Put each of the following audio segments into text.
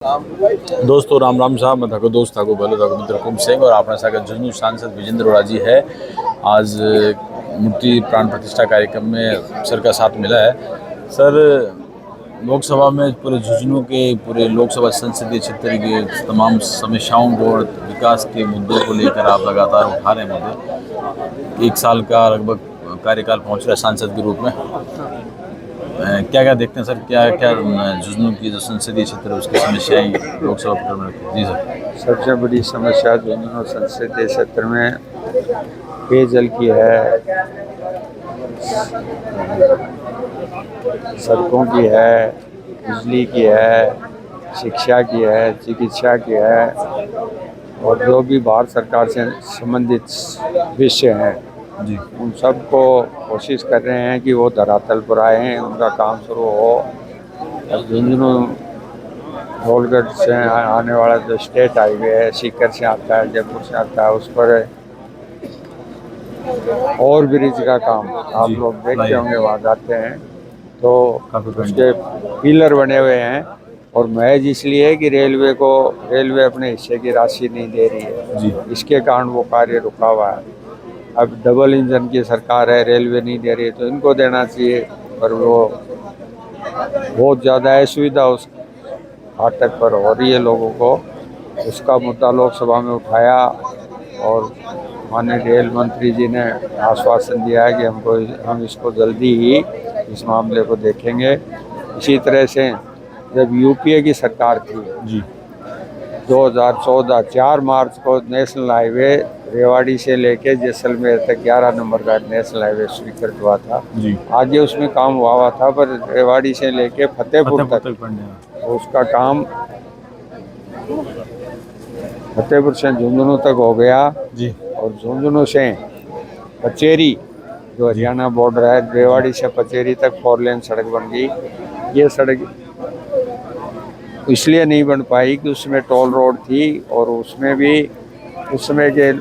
दोस्तों राम राम साहब, मैं थाको दोस्त थाको भलो थाको मित्र कुम सिंह और अपना सागर झुंझुनू सांसद विजेंद्र रोड़ा जी है। आज मूर्ति प्राण प्रतिष्ठा कार्यक्रम में सर का साथ मिला है। सर, लोकसभा में पूरे झुंझुनू के पूरे लोकसभा संसदीय क्षेत्र के तमाम समस्याओं को और विकास के मुद्दों को लेकर आप लगातार उठा रहे हैं मुद्दे। 1 साल का लगभग कार्यकाल पहुंच रहा है सांसद के रूप में। क्या क्या देखते हैं सर, क्या क्या झुंझुनू की जो संसदीय क्षेत्र है उसकी समस्याएं लोकसभा पटल में रखी? जी सर। सबसे बड़ी समस्या झुंझुनू संसदीय क्षेत्र में पेयजल की है, सड़कों की है, बिजली की है, शिक्षा की है, चिकित्सा की है और जो भी भारत सरकार से संबंधित विषय हैं जी उन सब को कोशिश कर रहे हैं कि वो धरातल पर आए हैं, उनका काम शुरू हो। अब झुंझुनू धौलगढ़ से आने वाला जो स्टेट हाईवे है, सीकर से आता है, जयपुर से आता है, उस पर और ब्रिज का काम आप लोग देखते होंगे, वहाँ जाते हैं तो उसके पिलर बने हुए हैं और महज इसलिए कि रेलवे अपने हिस्से की राशि नहीं दे रही है जी इसके कारण वो कार्य रुका हुआ है। अब डबल इंजन की सरकार है, रेलवे नहीं दे रही है तो इनको देना चाहिए, पर वो बहुत ज़्यादा असुविधा उस फाटक पर हो रही है लोगों को। उसका मुद्दा लोकसभा में उठाया और माननीय रेल मंत्री जी ने आश्वासन दिया है कि हम इसको जल्दी ही इस मामले को देखेंगे। इसी तरह से जब यूपीए की सरकार थी जी 2014 4 मार्च को नेशनल हाईवे रेवाड़ी से लेके जैसलमेर तक 11 नंबर का नेशनल हाईवे स्वीकृत हुआ था। जी आगे उसमें काम हुआ था, पर रेवाड़ी से लेके फतेहपुर तक उसका काम फतेहपुर से झुंझुनू तक हो गया जी और झुंझुनू से पचेरी जो हरियाणा बॉर्डर है, रेवाड़ी से पचेरी तक 4 लेन सड़क बन गई। ये सड़क इसलिए नहीं बन पाई कि उसमें टोल रोड थी और उसमें भी उस समय के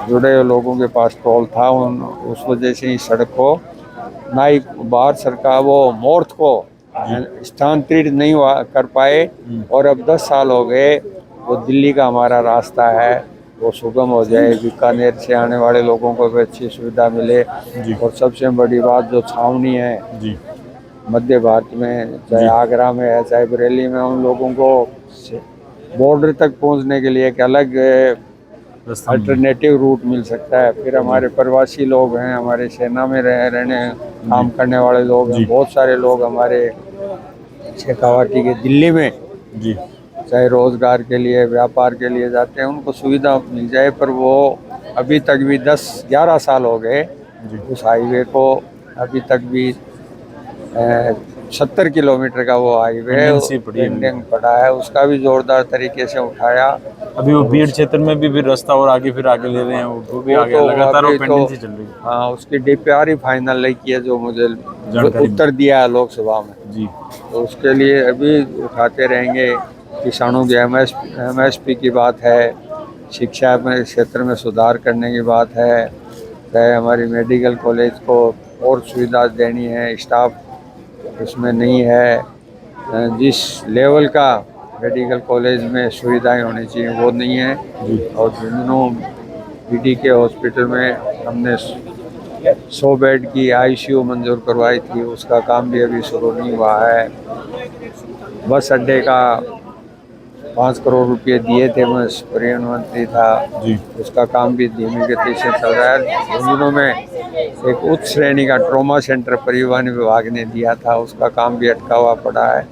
जुड़े हुए लोगों के पास टोल था, उस वजह से इस सड़क को ना ही भारत सरकार वो मोर्थ को स्थानांतरित नहीं कर पाए। और अब 10 साल हो गए, वो दिल्ली का हमारा रास्ता है वो सुगम हो जाए, बीकानेर से आने वाले लोगों को भी अच्छी सुविधा मिले। और सबसे बड़ी बात जो छावनी है जी मध्य भारत में, चाहे आगरा में है चाहे बरेली में, उन लोगों को बॉर्डर तक पहुंचने के लिए एक अलग अल्टरनेटिव रूट मिल सकता है। फिर हमारे प्रवासी लोग हैं, हमारे सेना में रहने काम करने वाले लोग हैं, बहुत सारे लोग हमारे शेखावाटी के दिल्ली में जी चाहे रोजगार के लिए व्यापार के लिए जाते हैं, उनको सुविधा मिल जाए। पर वो अभी तक भी 10-11 साल हो गए उस हाईवे को, अभी तक भी 70 किलोमीटर का वो हाईवे पेंडिंग पड़ा है। उसका भी जोरदार तरीके से उठाया। अभी वो बीड़ क्षेत्र में भी फिर रास्ता और आगे ले रहे हैं, वो भी आगे लगातार पेंडेंसी चल रही है। हाँ, उसकी डीपीआर ही फाइनल नहीं की है, जो मुझे उत्तर दिया है लोकसभा में जी। तो उसके लिए अभी उठाते रहेंगे। किसानों की एमएसपी की बात है, शिक्षा में क्षेत्र में सुधार करने की बात है, चाहे हमारी मेडिकल कॉलेज को और सुविधा देनी है, स्टाफ उसमें नहीं है, जिस लेवल का मेडिकल कॉलेज में सुविधाएं होनी चाहिए वो नहीं है। और झुंझुनू बीडीके हॉस्पिटल में हमने 100 बेड की आईसीयू मंजूर करवाई थी, उसका काम भी अभी शुरू नहीं हुआ है। बस अड्डे का 5 करोड़ रुपए दिए थे, मैं परिवहन मंत्री था जी। उसका काम भी धीमी गति से चल रहा है। झुंझुनू में एक उच्च श्रेणी का ट्रॉमा सेंटर परिवहन विभाग ने दिया था, उसका काम भी अटका हुआ पड़ा है।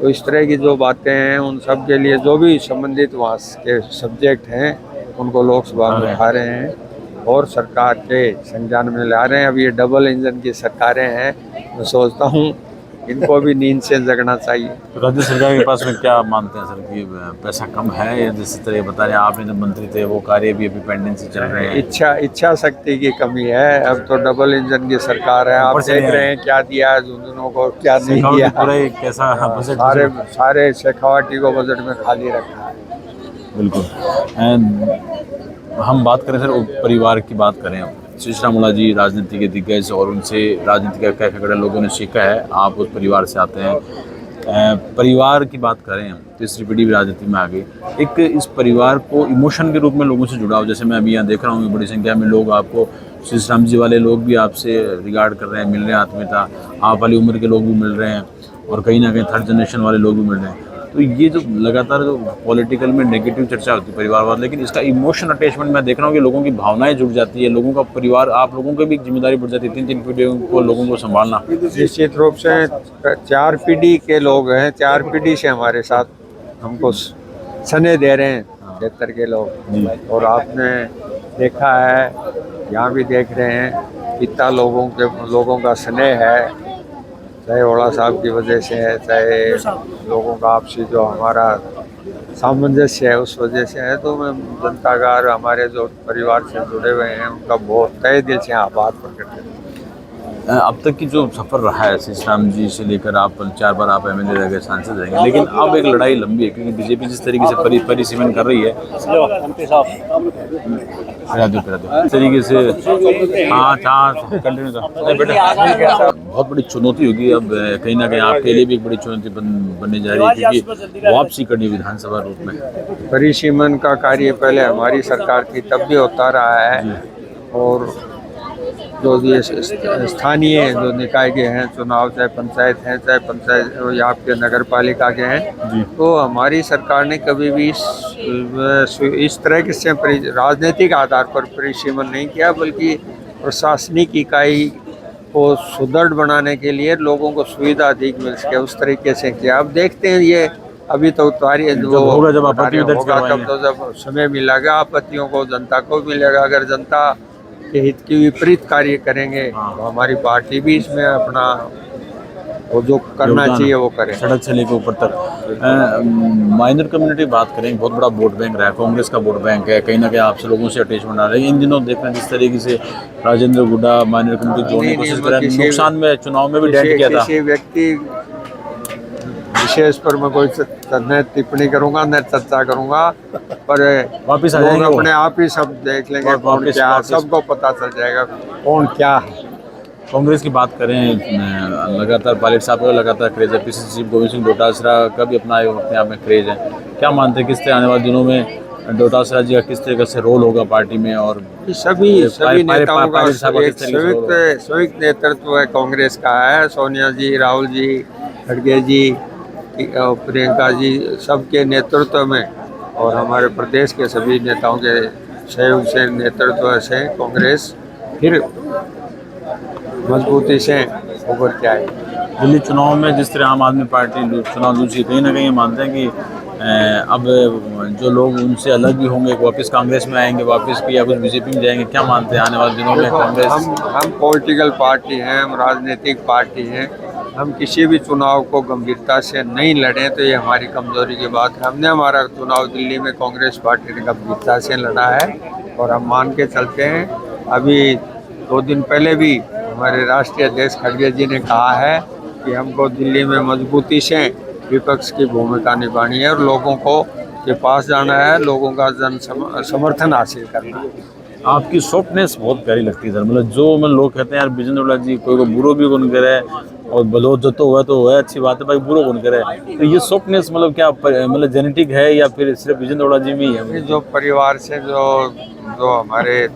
तो इस तरह की जो बातें हैं उन सब के लिए जो भी संबंधित वहाँ के सब्जेक्ट हैं उनको लोकसभा में उठा रहे हैं और सरकार के संज्ञान में ला रहे हैं। अब ये डबल इंजन की सरकारें हैं, मैं सोचता हूँ इनको भी नींद से जगना चाहिए। राज्य सरकार के पास में क्या मानते हैं सर कि पैसा कम है, या जिस तरह बता रहे हैं आपने जब मंत्री थे वो कार्य भी अभी पेंडेंसी चल रहे हैं? इच्छा शक्ति की कमी है। अब तो डबल इंजन की सरकार है, आप देख रहे हैं क्या दिया है झुंझुनू को, क्या नहीं दिया। कैसा सारे शेखावाटी को बजट में खाली रखा है। बिल्कुल। हम बात करें सर, परिवार की बात करें, सुशीला मोड़ा जी राजनीति के दिग्गज और उनसे राजनीति का क्या खगड़ा लोगों ने सीखा है, आप उस परिवार से आते हैं, परिवार की बात करें हम, तीसरी पीढ़ी भी राजनीति में आ गई, एक इस परिवार को इमोशन के रूप में लोगों से जुड़ाव, जैसे मैं अभी यहाँ देख रहा हूँ बड़ी संख्या में लोग आपको, श्री राम जी वाले लोग भी आपसे रिगार्ड कर रहे हैं, मिल रहे हैं आत्मीयता, आप वाली उम्र के लोग भी मिल रहे हैं और कहीं ना कहीं थर्ड जनरेशन वाले लोग भी मिल रहे हैं। तो ये जो लगातार जो पॉलिटिकल में नेगेटिव चर्चा होती है परिवारवाद, लेकिन इसका इमोशन अटैचमेंट मैं देख रहा हूँ कि लोगों की भावनाएं जुड़ जाती है, लोगों का परिवार, आप लोगों की भी एक जिम्मेदारी बढ़ जाती है, 3-3 पीढ़ियों को लोगों को संभालना। निश्चित रूप से 4 पीढ़ी के लोग हैं, 4 पीढ़ी से हमारे साथ हमको स्नेह दे रहे हैं क्षेत्र के लोग। और आपने देखा है, यहाँ भी देख रहे हैं, इतना लोगों का स्नेह है, चाहे ओड़ा साहब की वजह से है, चाहे लोगों का आपसी जो हमारा सामंजस्य है उस वजह से है। तो मैं जनता का और हमारे जो परिवार से जुड़े हुए हैं उनका बहुत तहे दिल से आभार प्रकट करते हैं। अब तक की जो सफ़र रहा है श्री राम जी से लेकर आप 4 बार आप एमएलए रह गए, सांसद रहेंगे, लेकिन अब एक लड़ाई लंबी है क्योंकि बीजेपी जिस तरीके से परिसीमन कर रही है, इस तरीके से कंटिन्यू बहुत बड़ी चुनौती होगी अब कहीं ना कहीं आपके लिए भी एक बड़ी चुनौती बनने जा रही है क्योंकि वापसी करनी विधानसभा रूप में। परिसीमन का कार्य पहले हमारी सरकार थी तब भी होता रहा है, और जो ये स्थानीय जो निकाय के हैं चुनाव, चाहे पंचायत हैं, चाहे पंचायत या आपके नगर पालिका के हैं, तो हमारी सरकार ने कभी भी इस तरह से राजनीतिक आधार पर परिसीमन नहीं किया, बल्कि प्रशासनिक इकाई को सुदृढ़ बनाने के लिए लोगों को सुविधा अधिक मिल सके उस तरीके से किया। अब देखते हैं, ये अभी तो उतारी होगा जब आपत्ति दर्ज करवाएंगे, तब तो जब समय मिलेगा आपत्तियों को जनता को मिलेगा। अगर जनता के हित के विपरीत कार्य करेंगे तो हमारी पार्टी भी इसमें अपना वो जो करना चाहिए वो करे, सड़क से लेकर ऊपर तक। माइनर कम्युनिटी बात करें, बहुत बड़ा वोट बैंक रहा है, कांग्रेस का वोट बैंक है, कहीं ना कहीं आपसे लोगों से अटैचमेंट आ रही है। इन दिनों देख रहे हैं जिस तरीके से राजेंद्र गुड्डा माइनर कम्युनिटी जोड़ने की कोशिश कर रहे हैं, नुकसान में चुनाव में भी डेंट किया था। किसी व्यक्ति विशेष पर मैं कोई न टिप्पणी करूंगा न चर्चा करूंगा, पर वापिस आ लोग जाएंगे अपने आप ही सब देख लेंगे कौन क्या, सबको पता चल जाएगा कौन क्या है। कांग्रेस की बात करें, लगातार पायलट साहब का लगातार क्रेज है, पीसीसी चीफ गोविंद सिंह डोटासरा का भी अपने आप में क्रेज है। क्या मानते हैं किस तरह आने वाले दिनों में डोटासरा जी का किस तरीके से रोल होगा पार्टी में, और सभी नेताओं का संयुक्त नेतृत्व है कांग्रेस का है। सोनिया जी, राहुल जी, खड़गे जी, प्रियंका जी, सबके नेतृत्व में और हमारे प्रदेश के सभी नेताओं के सहयोग से नेतृत्व से कांग्रेस फिर मजबूती से उभर के आए। दिल्ली चुनाव में जिस तरह आम आदमी पार्टी चुनाव लूची, कहीं ना कहीं मानते हैं कि अब जो लोग उनसे अलग भी होंगे वापस कांग्रेस में आएंगे वापस, या कुछ बीजेपी में जाएंगे, क्या मानते हैं आने वाले दिनों में कांग्रेस? हम पॉलिटिकल पार्टी हैं, हम राजनीतिक पार्टी हैं, हम किसी भी चुनाव को गंभीरता से नहीं लड़ें तो ये हमारी कमजोरी की बात है। हमने हमारा चुनाव दिल्ली में कांग्रेस पार्टी ने गंभीरता से लड़ा है और हम मान के चलते हैं। अभी 2 दिन पहले भी हमारे राष्ट्रीय अध्यक्ष खड़गे जी ने कहा है कि हमको दिल्ली में मजबूती से विपक्ष की भूमिका निभानी है और लोगों को के पास जाना है, लोगों का समर्थन हासिल करना है। आपकी सॉफ्टनेस बहुत प्यारी लगती है सर, मतलब जो मतलब लोग कहते हैं यार विजेंद्र जी कोई को बुरो भी कौन करे और बलोच जो तो हुआ तो हुआ, अच्छी बात है भाई, बुरो कौन करे, तो ये सॉफ्टनेस मतलब क्या मतलब जेनेटिक है या फिर सिर्फ विजेंद्र जी में ही है? जो परिवार से जो हमारे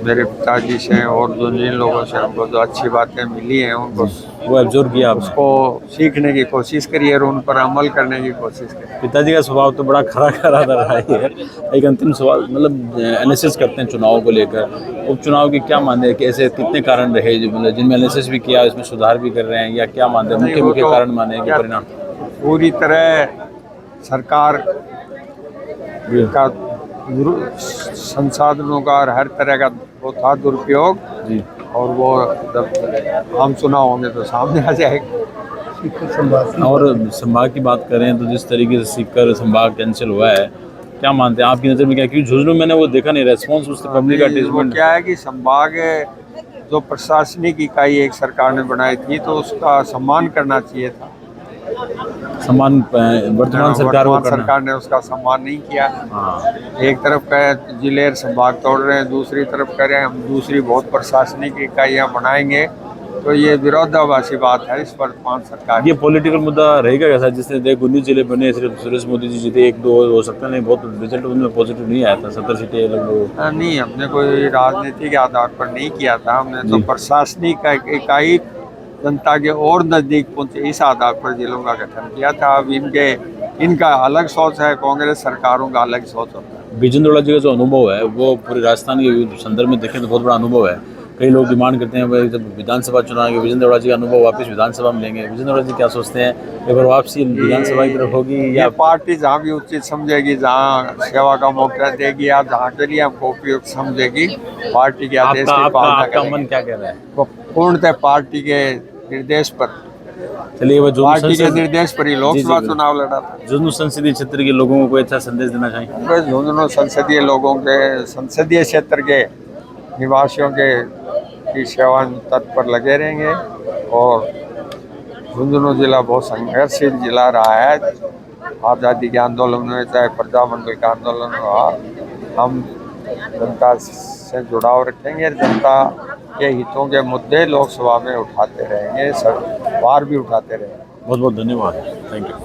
मेरे पिताजी से और जो जिन लोगों से हमको जो अच्छी बातें मिली हैं उनको वो एब्जॉर्ब किया, उसको सीखने की कोशिश करिए और उन पर अमल करने की कोशिश करिए। पिताजी का स्वभाव तो बड़ा खरा खरा रहा है। एक अंतिम सवाल, मतलब एनालिसिस करते हैं चुनाव को लेकर, उपचुनाव की क्या मानते हैं कि ऐसे कितने कारण रहे जो मतलब जिनमें एनालिसिस भी किया इसमें सुधार भी कर रहे हैं, या क्या मानते हैं मुख्य कारण माने हैं कि परिणाम? पूरी तरह सरकार का संसाधनों का और हर तरह का वो था दुरुपयोग जी, और वो जब हम चुनाव होंगे तो सामने आ जाएगा। और संभाग की बात करें तो जिस तरीके से सीकर संभाग कैंसिल हुआ है, क्या मानते हैं आपकी नज़र में क्या? क्योंकि झुंझुनू मैंने वो देखा नहीं रेस्पॉन्स उससे पब्लिक का अटैचमेंट। क्या है कि संभाग जो प्रशासनिक इकाई एक सरकार ने बनाई थी तो उसका सम्मान करना चाहिए था, सम्मान वर्तमान सरकार ने उसका सम्मान नहीं किया। एक तरफ कह जिले संभाग तोड़ रहे हैं, दूसरी तरफ कह रहे हैं हम दूसरी बहुत प्रशासनिक इकाइयाँ बनाएंगे तो ये विरोधाभासी बात है इस वर्तमान सरकार की। ये पॉलिटिकल मुद्दा रहेगा कैसा, जिसने देख 19 जिले बने, सिर्फ सुरेश मोदी जी जीते, एक दो हो सकता नहीं, बहुत रिजल्ट उनमें पॉजिटिव नहीं आया था, 70 सीटें लगभग। नहीं, हमने कोई राजनीति के आधार पर नहीं किया था, हमने तो जी। प्रशासनिक इकाई जनता के और नजदीक पहुंचे इस आधार पर जिलों का गठन किया था। अब इनका अलग सोच है, कांग्रेस सरकारों का अलग सोच होता है। बिजेंद्र जी का जो अनुभव है वो पूरे राजस्थान के संदर्भ में देखें तो बहुत बड़ा अनुभव है। कई लोग डिमांड करते हैं भाई जब विधानसभा चुनाव के विजेंद्र जी का अनुभव वापस विधानसभा में लेंगे, विजेंद्र जी क्या सोचते हैं, एक बार वापसी विधानसभा की तरफ होगी ये या पार्टी जहाँ भी उचित समझेगी, जहाँ सेवा का मौका देगी या जहाँ के लिए हमको उपयुक्त समझेगी, पार्टी के आदेश आपका की आपका पालना आपका करेंगे। मन क्या कह रहा है? वो पूर्णतः पार्टी के निर्देश पर, चलिए वो जो पार्टी के निर्देश पर ही लोकसभा जी, चुनाव लड़ा था। झुंझुनू संसदीय क्षेत्र के लोगों को कोई अच्छा संदेश देना चाहेंगे? बस झुंझुनू संसदीय लोगों के, संसदीय क्षेत्र के निवासियों के की सेवा तत्पर लगे रहेंगे। और झुंझुनू जिला बहुत संघर्षशील जिला रहा है। आज़ादी के आंदोलन में चाहे प्रजामंडल का आंदोलन हुआ, हम जनता से जुड़ाव रखेंगे, जनता के हितों के मुद्दे लोकसभा में उठाते रहेंगे, बार भी उठाते रहेंगे। बहुत बहुत धन्यवाद, थैंक यू।